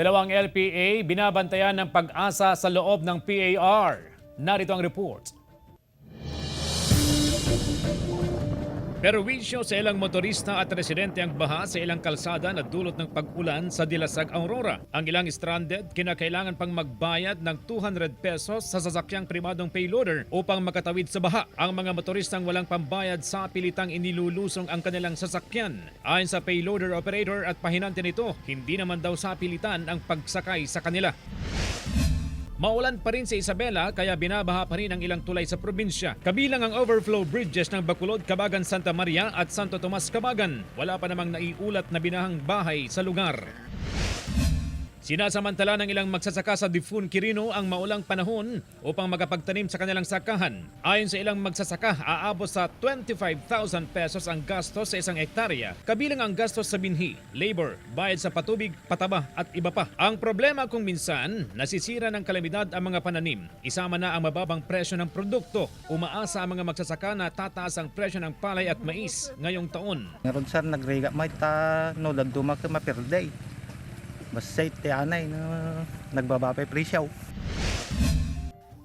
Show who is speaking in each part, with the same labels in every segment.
Speaker 1: Dalawang LPA binabantayan ng pag-asa sa loob ng PAR. Narito ang report. Perwisyo sa ilang motorista at residente ang baha sa ilang kalsada na dulot ng pag-ulan sa Dilasag, Aurora. Ang ilang stranded kinakailangan pang magbayad ng 200 pesos sa sasakyang pribadong payloader upang makatawid sa baha. Ang mga motoristang walang pambayad sa pilitang inilulusong ang kanilang sasakyan. Ayon sa payloader operator at pahinante nito, hindi naman daw sa pilitan ang pagsakay sa kanila. Maulan pa rin sa Isabela kaya binabaha pa rin ang ilang tulay sa probinsya. Kabilang ang overflow bridges ng Bacolod, Cabagan, Santa Maria at Santo Tomas, Cabagan. Wala pa namang naiulat na binahang bahay sa lugar. Sinasamantala ng ilang magsasaka sa Difun, Quirino ang maulang panahon upang makapagtanim sa kanilang sakahan. Ayon sa ilang magsasaka, aabot sa 25,000 pesos ang gastos sa isang hektarya, kabilang ang gastos sa binhi, labor, bayad sa patubig, pataba at iba pa. Ang problema kung minsan, nasisira ng kalamidad ang mga pananim. Isama na ang mababang presyo ng produkto. Umaasa ang mga magsasaka na tataas ang presyo ng palay at mais ngayong taon.
Speaker 2: Ngayon sir, nagriga mo ita no dagduma ka per day. Mas safe tiyanay na nagbababa presyo.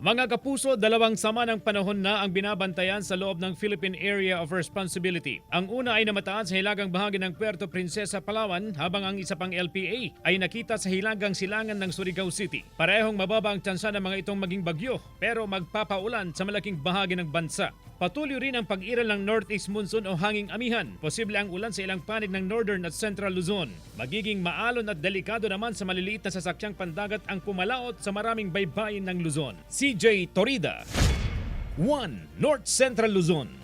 Speaker 1: Mga kapuso, dalawang sama ng panahon na ang binabantayan sa loob ng Philippine Area of Responsibility. Ang una ay namataan sa hilagang bahagi ng Puerto Princesa, Palawan, habang ang isa pang LPA ay nakita sa hilagang silangan ng Surigao City. Parehong mababa ang tsansa ng mga itong maging bagyo, pero magpapaulan sa malaking bahagi ng bansa. Patuloy rin ang pag-iral ng Northeast Monsoon o hanging amihan. Posible ang ulan sa ilang panig ng Northern at Central Luzon. Magiging maalon at delikado naman sa maliliit na sasakyang pandagat ang pumalaot sa maraming baybayin ng Luzon. CJ Torida, 1 North Central Luzon.